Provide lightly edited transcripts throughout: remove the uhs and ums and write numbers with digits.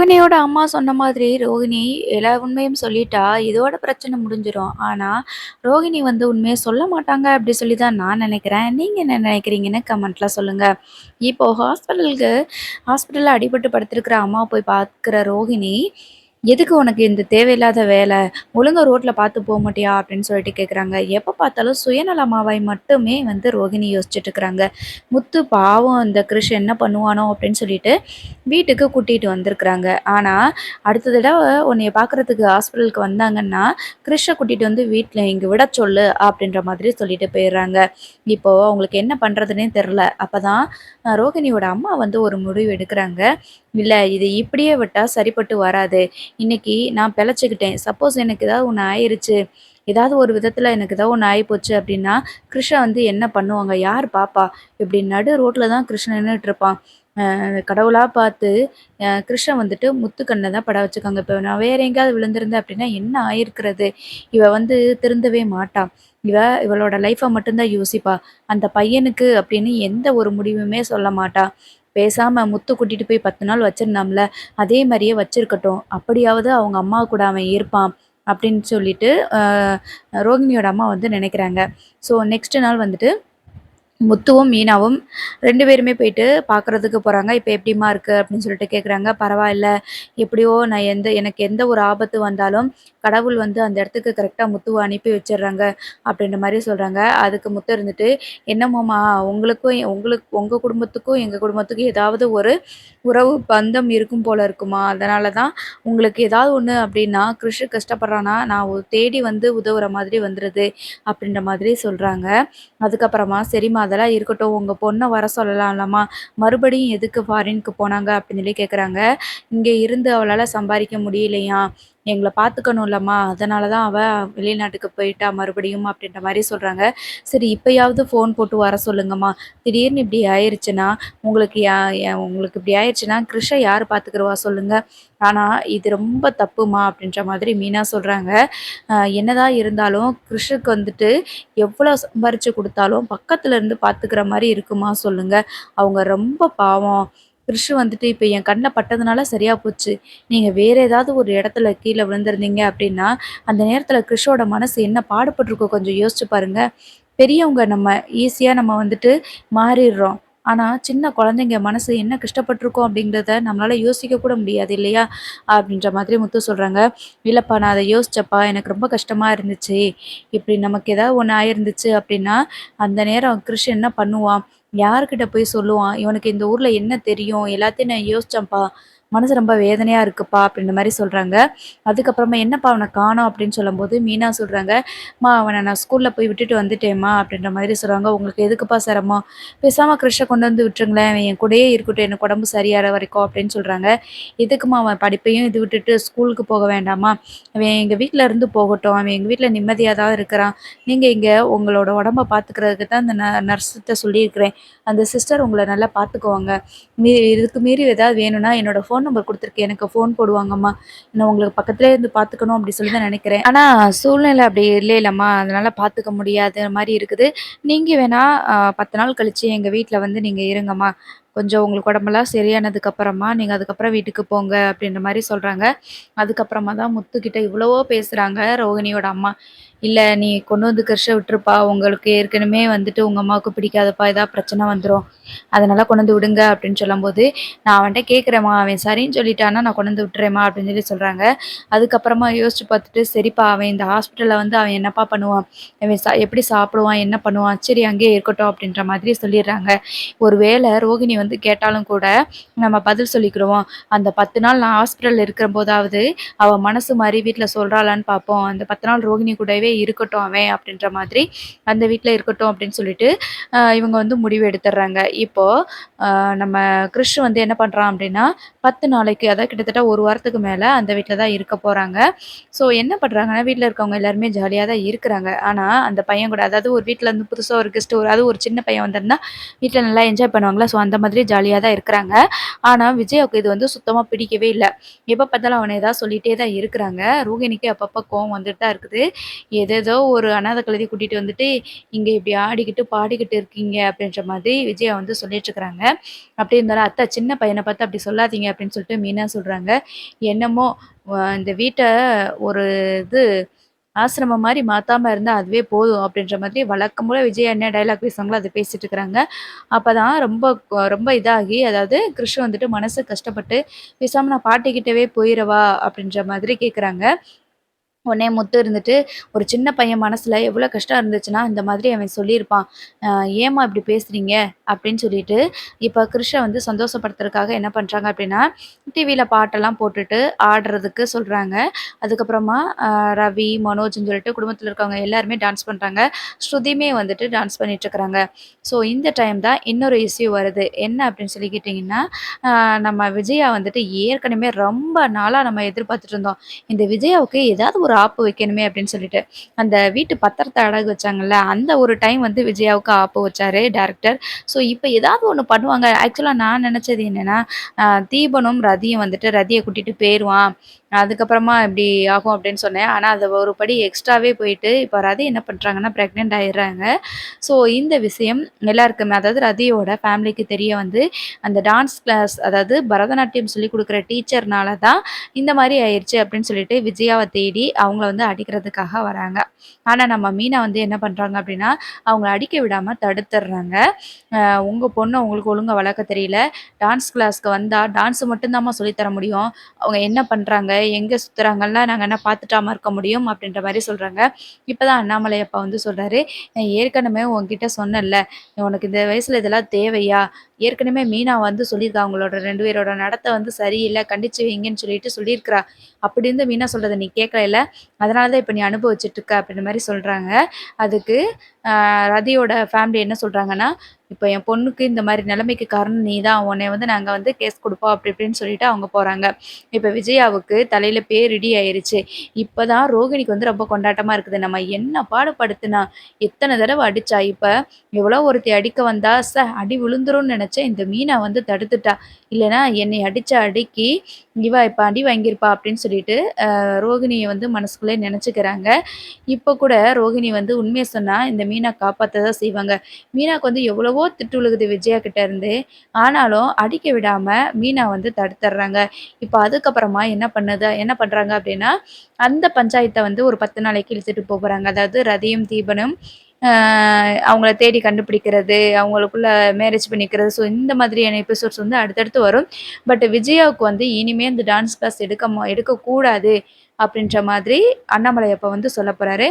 ரோகிணியோட அம்மா சொன்ன மாதிரி ரோகிணி எல்லா உண்மையும் சொல்லிட்டா, இதோட பிரச்சனை முடிஞ்சிரும். ஆனா, ரோகிணி வந்து உண்மைய சொல்ல மாட்டாங்க அப்படி சொல்லி தான் நான் நெனைக்கிறேன். நீங்க என்ன நெனைக்கிறீங்கன்னு கமெண்ட்ல சொல்லுங்க. இப்போ ஹாஸ்பிட்டல்ல அடிபட்டு படுத்திருக்கிற அம்மாவ போய் பார்க்குற ரோகிணி, "எதுக்கு உனக்கு இந்த தேவையில்லாத வேல? ஒழுங்கா ரோட்ல பார்த்து போ மாட்டியா?" அப்படின்னு சொல்லிட்டு கேட்குறாங்க. எப்ப பார்த்தாலும் சுயநலமாவை மட்டுமே வந்து ரோகிணி யோசிச்சுட்டு இருக்கிறாங்க. முத்து பாவம் இந்த கிருஷ் என்ன பண்ணுவானோ அப்படின்னு சொல்லிட்டு வீட்டுக்கு கூட்டிட்டு வந்திருக்கிறாங்க. ஆனா, அடுத்த தடவ உன்னைய பார்க்குறதுக்கு ஹாஸ்பிட்டலுக்கு வந்தாங்கன்னா, "கிரிஷ கூட்டிட்டு வந்து வீட்ல இங்க விட சொல்லு" அப்படின்ற மாதிரி சொல்லிட்டு போயிர்றாங்க. இப்போ அவங்களுக்கு என்ன பண்றதுன்னே தெரியல. அப்பதான் ரோகிணியோட அம்மா வந்து ஒரு முடிவு எடுக்குறாங்க. "இல்ல இது இப்படியே விட்டா சரிப்பட்டு வராது. இன்னைக்கு நான் பிழைச்சுக்கிட்டேன். சப்போஸ் எனக்கு ஏதாவது ஒண்ணு ஆயிருச்சு, ஏதாவது ஒரு விதத்தில எனக்கு ஏதாவது ஒண்ணு ஆயிப்போச்சு அப்படின்னா, கிருஷ வந்து என்ன பண்ணுவாங்க? யார் பாப்பா?" இப்படி நடு ரோட்ல தான் கிருஷ்ணன் நின்னுட்டு இருப்பான். கடவுளா பார்த்து கிருஷ்ண வந்துட்டு முத்து கண்ல தான் பட வச்சுருக்காங்க. இப்ப நான் வேற எங்கேயாவது விழுந்திருந்தேன் அப்படின்னா என்ன ஆயிருக்கிறது? இவ வந்து திருந்தவே மாட்டா. இவளோட லைஃப்ப மட்டும் தான் யோசிப்பா. அந்த பையனுக்கு அப்படின்னு எந்த ஒரு முடிவுமே சொல்ல மாட்டா. பேசாம முத்து கூட்டிட்டு போய் 10 நாள் வச்சிருந்தாம்ல, அதே மாரியே வச்சிருக்கட்டும். அப்படியாவது அவங்க அம்மா கூட அவன் இருப்பான். அப்படின்னு சொல்லிட்டு ரோகிணியோட அம்மா வந்து நினைக்கிறாங்க. ஸோ நெக்ஸ்ட் நாள் வந்துட்டு முத்துவும், மீனாவும் 2 பேருமே போயிட்டு பார்க்குறதுக்கு போறாங்க. "இப்ப எப்படிம்மா இருக்கு?" அப்படின்னு சொல்லிட்டு கேட்குறாங்க. "பரவாயில்ல. எப்படியோ நான் எனக்கு எந்த ஒரு ஆபத்து வந்தாலும், கடவுள் வந்து அந்த இடத்துக்கு கரெக்ட்டா முத்துவ அனுப்பி வச்சுர்றாங்க." அப்படின்ற மாரி சொல்றாங்க. அதுக்கு முத்து இருந்துட்டு, "என்னமோம்மா உங்க குடும்பத்துக்கும், எங்க குடும்பத்துக்கும் ஏதாவது ஒரு உறவு பந்தம் இருக்கும் போல இருக்குமா. அதனால தான் உங்களுக்கு ஏதாவது ஒண்ணு அப்படின்னா, கிருஷ் கஷ்டப்படுறான்னா, நான் தேடி வந்து உதவுற மாதிரி வந்துருது." அப்படின்ற மாதிரி சொல்றாங்க. அதுக்கப்புறமா, "சரிம்மா அதெல்லாம் இருக்கட்டும். உங்க பொண்ண வர சொல்லலாம்லம்மா. மறுபடியும் எதுக்கு ஃபாரினுக்கு போனாங்க?" அப்படின்னு சொல்லி கேட்குறாங்க. "இங்க இருந்து அவளால சம்பாரிக்க முடியலையாம். எங்கள பார்த்துக்கணும்லம்மா. அதனால தான் அவ வெளிநாட்டுக்கு போயிட்டா மறுபடியும்." அப்படின்ற மாரி சொல்றாங்க. "சரி இப்பயாவது ஃபோன் போட்டு வர சொல்லுங்கம்மா. திடீர்னு இப்படி ஆயிருச்சுன்னா, உங்களுக்கு யா ய உங்களுக்கு இப்படி ஆயிருச்சுன்னா, கிருஷ யாரு பார்த்துக்கிருவா சொல்லுங்க? ஆனா இது ரொம்ப தப்புமா." அப்படின்ற மாதிரி மீனா சொல்றாங்க. என்னதான் இருந்தாலும் கிருஷுக்கு வந்துட்டு எவ்வளோ சம்பாரிச்சு குடுத்தாலும், பக்கத்துல இருந்து பார்த்துக்கிற மாரி இருக்குமா சொல்லுங்க? அவங்க ரொம்ப பாவம். கிருஷ் வந்துட்டு இப்ப என் கண்ல பட்டதுனால சரியா போச்சு. நீங்க வேற ஏதாவது ஒரு இடத்துல கீழ விழுந்திருந்தீங்க அப்டின்னா, அந்த நேரத்துல கிருஷோட மனசு என்ன பாடுபட்டுருக்கும் கொஞ்சம் யோசிச்சு பாருங்க. பெரியவங்க ஈஸியா நம்ம வந்துட்டு மாறிர்றோம். ஆனா, சின்ன குழந்தைங்க மனசு என்ன கஷ்டப்பட்டுருக்கும் அப்டிங்கிறத நம்மளால யோசிக்க கூட முடியாது இல்லையா? அப்டின்ற மாதிரி முத்து சொல்றாங்க. "இல்லப்பா நான் அத யோசிச்சேன்ப்பா. எனக்கு ரொம்ப கஷ்டமா இருந்துச்சு. இப்படி நமக்கு ஏதாவது ஒண்ணு ஆயிருந்துச்சு அப்படின்னா, அந்த நேரம் கிருஷ் என்ன பண்ணுவான்? யார்கிட்ட போய் சொல்லுவான்? இவனுக்கு இந்த ஊர்ல என்ன தெரியும்? எல்லாத்தையும் நான் யோசிச்சேன்ப்பா. மனசு ரொம்ப வேதனையா இருக்குப்பா." அப்படின்ற மாரி சொல்றாங்க. அதுக்கப்புறமா, "என்னப்பா அவன காணோம்?" அப்படின்னு சொல்லும்போது, மீனா சொல்றாங்க, "அம்மா அவன நான் ஸ்கூல்ல போய் விட்டுட்டு வந்துட்டேன்ம்மா." அப்படின்ற மாதிரி சொல்றாங்க. "உங்களுக்கு எதுக்குப்பா சிரமம்? பேசாம கிருஷ கொண்டு வந்து விட்டுருங்களேன். அவன் என் கூடயே இருக்கட்டும். எனக்கு உடம்பு சரியாற வரைக்கும்." அப்படின்னு சொல்றாங்க. "எதுக்கும்மா அவன் படிப்பையும் இது விட்டுட்டு ஸ்கூலுக்கு போக வேண்டாமா? அவன் எங்க வீட்ல இருந்து போகட்டும். அவன் எங்க வீட்ல நிம்மதியா தான் இருக்கிறான். நீங்க இங்க உங்களோட உடம்ப பார்த்துக்கிறதுக்கு தான் அந்த நர்ஸ்ட்ட சொல்லியிருக்கிறேன். அந்த சிஸ்டர் உங்கள நல்லா பார்த்துக்குவாங்க. இதுக்கு மீறி ஏதாவது வேணும்னா என்னோட ஃபோன் நம்பர் குடுத்துருக்கேன். எனக்கு ஃபோன் போடுவாங்கம்மா. நான் உங்களுக்கு பக்கத்திலேயே இருந்து பார்த்துக்கணும்." அப்படி சொல்லி தான் நினைக்கிறேன். ஆனா சூழ்நிலை அப்படி இல்லைலம்மா. அதனால பார்த்துக்க முடியாத மாரி இருக்குது. நீங்க வேணா 10 நாள் கழிச்சு எங்க வீட்ல வந்து நீங்க இருங்கம்மா. கொஞ்சம் உங்களுக்கு உடம்பெல்லாம் சரியானதுக்கு அப்புறமா நீங்க அதுக்கப்புறம் வீட்டுக்கு போங்க." அப்படின்ற மாரி சொல்றாங்க. அதுக்கப்புறமா தான் முத்துக்கிட்ட இவ்வளவோ பேசுறாங்க ரோகிணியோட அம்மா. "இல்ல நீ கொண்டு வந்து கிருஷ விட்டுருப்பா. உங்களுக்கு ஏற்கனவே வந்துட்டு உங்க அம்மாவுக்கு பிடிக்காதுப்பா. ஏதாவது பிரச்சனை வந்துரும். அதனால கொண்டு வந்து விடுங்க." அப்படின்னு சொல்லும்போது, "நான் அவன்ட்ட கேட்குறேன்ம்மா. அவன் சரின்னு சொல்லிட்டான்னா நான் கொண்டு வந்து விட்டுறேன்ம்மா." அப்படின்னு சொல்லி சொல்றாங்க. அதுக்கப்புறமா யோசிச்சு பார்த்துட்டு, "சரிப்பா அவன் இந்த ஹாஸ்பிட்டல்ல வந்து அவன் என்னப்பா பண்ணுவான்? அவன் எப்படி சாப்பிடுவான்? என்ன பண்ணுவான்? சரி அங்கேயே இருக்கட்டும்." அப்படின்ற மாதிரி சொல்லிடுறாங்க. ஒரு வேளை ரோகிணி வந்து கேட்டாலும் கூட நம்ம பதில் சொல்லிக்கிருவோம். அந்த 10 நாள் நான் ஹாஸ்பிட்டல்ல இருக்கிறம்போதாவது அவ மனசு மாறி வீட்ல சொல்றாளான்னு பார்ப்போம். அந்த 10 நாள் ரோகிணி கூடவே இருக்கட்டும் அவன் அப்படின்ற மாதிரி, அந்த வீட்ல இருக்கட்டும் அப்படின்னு சொல்லிட்டு, இவங்க வந்து முடிவு எடுத்துடுறாங்க. இப்போ நம்ம கிறிஷ் வந்து என்ன பண்றான் அப்படின்னா, 10 நாளைக்கு அதாவது கிட்டத்தட்ட 1 வாரத்துக்கு மேல அந்த வீட்ல தான் இருக்க போறாங்க. ஸோ என்ன பண்றாங்கன்னா, வீட்ல இருக்கவங்க எல்லாருமே ஜாலியா தான் இருக்கிறாங்க. ஆனா அந்த பையன் கூட அதாவது ஒரு வீட்ல இருந்து புதுசா ஒரு கெஸ்ட் அதுவும் ஒரு சின்ன பையன் வந்திருந்தா, வீட்ல நல்லா என்ஜாய் பண்ணுவாங்கல்ல. ஸோ அந்த மாதிரி மாதிரி ஜாலியா தான் இருக்கிறாங்க. ஆனா விஜயாவுக்கு இது வந்து சுத்தமா பிடிக்கவே இல்ல. எப்ப பார்த்தாலும் அவன ஏதாவது சொல்லிட்டே தான் இருக்கிறாங்க. ரோகிணிக்கு அப்பப்ப கோவம் வந்துட்டு தான் இருக்குது. ஏதேதோ ஒரு அனாதை கழுதைய கூட்டிட்டு வந்துட்டு, இங்க இப்படி ஆடிக்கிட்டு, பாடிக்கிட்டு இருக்கீங்க அப்படின்ற மாதிரி விஜயா வந்து சொல்லிட்டு இருக்கிறாங்க. அப்படி இருந்தாலும், "அத்தை சின்ன பையன பார்த்து அப்படி சொல்லாதீங்க" அப்படின்னு சொல்லிட்டு மீனா சொல்றாங்க. என்னமோ இந்த வீட்ட ஒரு இது ஆசிரமம் மாரி மாத்தாம இருந்தா அதுவே போதும் அப்படின்ற மாதிரி வழக்கம் போல விஜய் என்ன டயலாக் பேசுவாங்களோ அத பேசிட்டு இருக்கிறாங்க. அப்பதான் ரொம்ப இதாகி அதாவது கிருஷ் வந்துட்டு மனசு கஷ்டப்பட்டு, "பேசாம நான் பாட்டி கிட்டவே போயிறவா?" அப்படின்ற மாதிரி கேட்குறாங்க. உடனே முத்து இருந்துட்டு, "ஒரு சின்ன பையன் மனசுல எவ்வளோ கஷ்டம் இருந்துச்சுன்னா, இந்த மாதிரி அவன் சொல்லியிருப்பான். ஏம்மா இப்படி பேசுறீங்க?" அப்படின்னு சொல்லிட்டு, இப்ப கிருஷ வந்து சந்தோஷப்படுத்துறதுக்காக என்ன பண்றாங்க அப்படின்னா, டிவியில பாட்டெல்லாம் போட்டுட்டு ஆடுறதுக்கு சொல்றாங்க. அதுக்கப்புறமா ரவி, மனோஜ்ன்னு சொல்லிட்டு குடும்பத்தில இருக்கவங்க எல்லாருமே டான்ஸ் பண்றாங்க. ஸ்ருதியுமே வந்துட்டு டான்ஸ் பண்ணிட்டுருக்காங்க. ஸோ இந்த டைம் தான் இன்னொரு இஷ்யூ வருது. என்ன அப்படின்னு சொல்லி கேட்டீங்கன்னா, அ நம்ம விஜயா வந்துட்டு ஏற்கனவே ரொம்ப நாளா நம்ம எதிர்பார்த்துட்டு இருந்தோம். இந்த விஜயாவுக்கு ஏதாவது ஒரு ஆப்பு வைக்கணுமே அப்படின்னு சொல்லிட்டு. அந்த வீட்டு பத்திரத்த அடகு வச்சாங்கல்ல, அந்த ஒரு டைம் வந்து விஜயாவுக்கு ஆப்பு வச்சாரு டைரக்டர். ஸோ இப்ப ஏதாவது ஒண்ணு பண்ணுவாங்க. ஆக்சுவலா நான் நெனச்சது என்னன்னா, தீபனும் ரதியும் வந்துட்டு ரதிய கூட்டிட்டு போயிருவான். அதுக்கப்புறமா இப்படி ஆகும் அப்படின்னு சொன்னேன். ஆனா அது ஒரு படி எக்ஸ்ட்ராவே போயிட்டு, இப்ப ரதி என்ன பண்றாங்கன்னா, பிரெக்னன்ட் ஆயிடுறாங்க. ஸோ இந்த விஷயம் எல்லாருக்குமே அதாவது ரதியோட ஃபேமிலிக்கு தெரிய வந்து, அந்த டான்ஸ் கிளாஸ் அதாவது பரதநாட்டியம் சொல்லிக் குடுக்குற டீச்சர்னால தான் இந்த மாரி ஆயிருச்சு அப்படின்னு சொல்லிட்டு விஜயாவ தேடி அவங்கள வந்து அடிக்கிறதுக்காக வராங்க. ஆனா நம்ம மீனா வந்து என்ன பண்றாங்க அப்படின்னா, அவங்கள அடிக்க விடாம தடுத்துடுறாங்க. உங்க பொண்ண உங்களுக்கு ஒழுங்கா வளர்க்க தெரியல. டான்ஸ் கிளாஸ்க்கு வந்தா டான்ஸ் மட்டும் தாம்மா சொல்லி தர முடியும். அவங்க என்ன பண்றாங்க, எங்க சுத்துறாங்கலாம் நாங்க என்ன பார்த்துட்டாம இருக்க முடியும் அப்படின்ற மாரி சொல்றாங்க. இப்பதான் அண்ணாமலை அப்பா வந்து சொல்றாரு, "நான் ஏற்கனவே உன்கிட்ட சொன்னேன்ல, உனக்கு இந்த வயசுல இதெல்லாம் தேவையா? ஏற்கனவே மீனா வந்து சொல்லியிருக்கா, அவங்களோட 2 பேரோட நடத்தை வந்து சரியில்ல, கண்டிச்சு வைங்கன்னு சொல்லிட்டு சொல்லியிருக்கிறா. அப்படி இருந்து மீனா சொல்றத நீ கேட்கலைல்ல, அதனால தான் இப்ப நீ அனுபவிச்சுட்டு இருக்க" அப்படின்ற மாரி சொல்றாங்க. அதுக்கு ரதியோட ஃபேமிலி என்ன சொல்றாங்கன்னா, "இப்ப என் பொண்ணுக்கு இந்த மாரி நிலைமைக்கு காரணம் நீ தான். உன்னைய வந்து நாங்க வந்து கேஸ் குடுப்போம்" அப்படி இப்படின்னு சொல்லிட்டு அவங்க போறாங்க. இப்ப விஜயாவுக்கு தலையில பேரிடி ஆயிருச்சு. இப்பதான் ரோகிணிக்கு வந்து ரொம்ப கொண்டாட்டமா இருக்குது. நம்ம என்ன பாடுபடுத்துனா, எத்தன தடவ அடிச்சா. இப்ப எவ்வளோ ஒருத்தி அடிக்க வந்தா, அடி விழுந்துரும்னு நெனச்சேன். இந்த மீனா வந்து தடுத்துட்டா. இல்லன்னா என்னைய அடிச்ச அடிக்கு இவ இப்ப அடி வாங்கியிருப்பா அப்படின்னு சொல்லிட்டு, ரோகிணிய வந்து மனசுக்குள்ளே நெனச்சுக்கிறாங்க. இப்ப கூட ரோகிணி வந்து உண்மைய சொன்னா, இந்த மீனா காப்பாத்த தான் செய்வாங்க. மீனாக்கு வந்து எவ்வளவோ திட்டு விழுகுது விஜயா கிட்ட இருந்து. ஆனாலும் அடிக்க விடாம மீனா வந்து தடுத்துர்றாங்க. இப்ப அதுக்கப்புறமா என்ன பண்றாங்க அப்டின்னா, அந்த பஞ்சாயத்த வந்து ஒரு 10 நாளைக்கு இழுத்துட்டு போறாங்க. அதாவது ரதியும், தீபனும் அ அவங்கள தேடி கண்டுபிடிக்கிறது, அவங்களுக்குள்ள மேரேஜ் பண்ணிக்கிறது. ஸோ இந்த மாதிரியான எபிசோட்ஸ் வந்து அடுத்தடுத்து வரும். பட் விஜயாவுக்கு வந்து இனிமே இந்த டான்ஸ் கிளாஸ் எடுக்கக்கூடாது அப்டின்ற மாதிரி அண்ணாமலை அப்பா வந்து சொல்லப் போறாரு.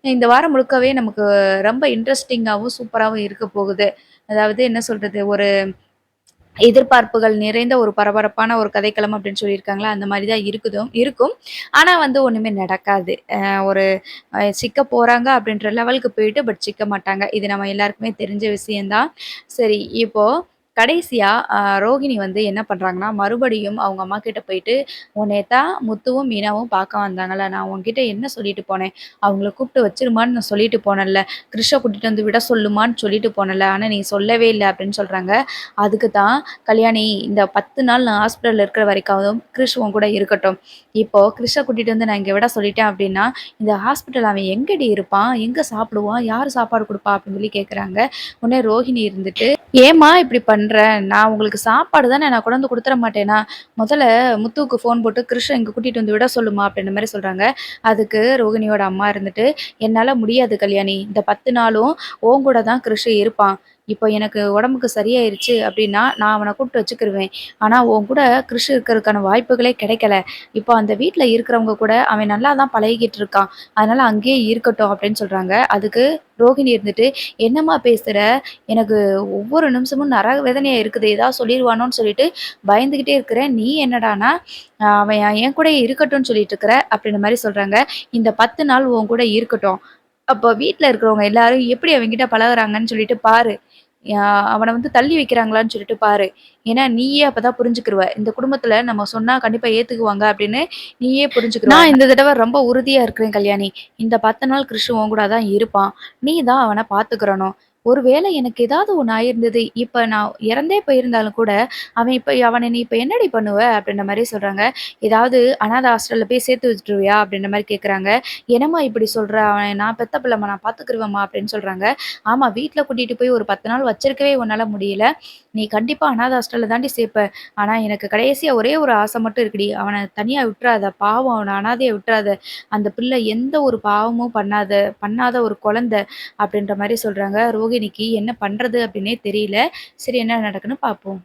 இந்த வாரம் முழுக்கவே நமக்கு ரொம்ப இன்ட்ரஸ்டிங்காவும், சூப்பராவும் இருக்க போகுது. அதாவது என்ன சொல்றது, ஒரு எதிர்பார்ப்புகள் நிறைந்த ஒரு பரபரப்பான ஒரு கதைக்களம் அப்படின்னு சொல்லியிருக்காங்களா, அந்த மாரி தான் இருக்கும். ஆனா வந்து ஒண்ணுமே நடக்காது. ஒரு சிக்க போறாங்க அப்படின்ற லெவலுக்கு போயிட்டு, பட் சிக்க மாட்டாங்க. இது நம்ம எல்லாருக்குமே தெரிஞ்ச விஷயம் தான். சரி, இப்போ கடைசியா ரோகிணி வந்து என்ன பண்றாங்கன்னா, மறுபடியும் அவங்க அம்மா கிட்ட போயிட்டு, "உன்னைய தான் முத்துவும், மீனாவும் பார்க்க வந்தாங்கல்ல, நான் உன்கிட்ட என்ன சொல்லிட்டு போனேன்? அவங்கள கூப்பிட்டு வச்சிருமான்னு நான் சொல்லிட்டு போனேன்ல, கிருஷ்ஷ கூட்டிட்டு வந்து விட சொல்லுமான்னு சொல்லிட்டு போனேன்ல, ஆனா நீ சொல்லவே இல்ல" அப்படின்னு சொல்றாங்க. அதுக்கு தான் கல்யாணி இந்த 10 நாள் நான் ஹாஸ்பிட்டல்ல இருக்கிற வரைக்காவது கிறிஷ் உன் கூட இருக்கட்டும். இப்போ கிறிஷ கூட்டிட்டு வந்து நான் இங்க விட சொல்லிட்டேன் அப்டின்னா, இந்த ஹாஸ்பிட்டல் அவன் எங்கடி இருப்பான்? எங்க சாப்பிடுவான்? யாரு சாப்பாடு குடுப்பா? அப்டின்னு சொல்லி கேட்குறாங்க. உடனே ரோஹிணி இருந்துட்டு, "ஏம்மா இப்டி பண்ற? நான் உங்களுக்கு சாப்பாடு தானே நான் கொண்டாந்து குடுத்துற மாட்டேனா? முதல்ல முத்துவுக்கு ஃபோன் போட்டு கிறிஷ இங்க கூட்டிட்டு வந்து விட சொல்லுமா" அப்டின்ற மாரி சொல்றாங்க. அதுக்கு ரோகிணியோட அம்மா இருந்துட்டு, "என்னால முடியாது கல்யாணி. இந்த 10 நாளும் உன் கூட தான் கிறிஷ் இருப்பான். இப்போ எனக்கு உடம்புக்கு சரியாயிருச்சு அப்டின்னா, நான் அவன கூப்பிட்டு வச்சுக்கிருவேன். ஆனா, உன் கூட கிறிஷ் இருக்கறதுக்கான வாய்ப்புகளே கிடைக்கல. இப்போ அந்த வீட்ல இருக்கிறவங்க கூட அவன் நல்லா தான் பழகிக்கிட்டு இருக்கான். அதனால அங்கேயே இருக்கட்டும் அப்டின்னு சொல்றாங்க. அதுக்கு ரோகிணி இருந்துட்டு, "என்னம்மா பேசுற? எனக்கு ஒவ்வொரு நிமிஷமும் நரக வேதனையா இருக்குது. ஏதாவது சொல்லிருவானோன்னு சொல்லிட்டு பயந்துகிட்டே இருக்கிறேன். நீ என்னடான்னா, அவன் என் கூடயே இருக்கட்டும்னு சொல்லிட்டு இருக்கிற" அப்டின்ற மாரி சொல்றாங்க. "இந்த 10 நாள் உன் கூட இருக்கட்டும். அப்போ வீட்ல இருக்கிறவங்க எல்லாரும் எப்படி அவன்கிட்ட பழகுறாங்கன்னு சொல்லிட்டு பாரு. அவன வந்து தள்ளி வைக்கிறாங்களான்னு சொல்லிட்டு பாரு. ஏன்னா நீயே அப்பதான் புரிஞ்சுக்கிருவ. இந்த குடும்பத்துல நம்ம சொன்னா கண்டிப்பா ஏத்துக்குவாங்க அப்படின்னு நீயே புரிஞ்சுக்கிருவ. நான் இந்த தடவ ரொம்ப உறுதியா இருக்கிறேன் கல்யாணி. இந்த 10 நாள் கிறிஷ் உன் கூட தான் இருப்பான். நீ தான் அவன பார்த்துக்கிறணும். ஒரு வேளை எனக்கு ஏதாவது ஒண்ணு ஆயிருந்தது, இப்ப நான் இறந்தே போயிருந்தாலும் கூட, அவன நீ இப்ப என்னடி பண்ணுவ?" அப்படின்ற மாரி சொல்றாங்க. "ஏதாவது அநாத ஹாஸ்டல்ல போய் சேர்த்து விட்டுருவியா?" அப்படின்ற மாரி கேட்குறாங்க. "என்னம்மா இப்படி சொல்ற? அவன் நான் பெத்த பிள்ளைம்மா, நான் பார்த்துக்கிருவேன்ம்மா" அப்படின்னு சொல்றாங்க. "ஆமா, வீட்ல கூட்டிட்டு போய் ஒரு 10 நாள் வச்சிருக்கவே உன்னால முடியல. நீ கண்டிப்பா அநாத ஹாஸ்டல்ல தாண்டி சேர்ப்ப. ஆனா எனக்கு கடைசியா ஒரே ஒரு ஆசை மட்டும் இருக்குடி. அவன தனியா விட்டுறாத. பாவம் அவன அனாதையா விட்டுறாத. அந்த பிள்ளை எந்த ஒரு பாவமும் பண்ணாத ஒரு குழந்தை." அப்படின்ற மாரி சொல்றாங்க. ரோகிணிக்கு என்ன பண்றது அப்படின்னே தெரியல. சரி என்ன நடக்குன்னு பார்ப்போம்.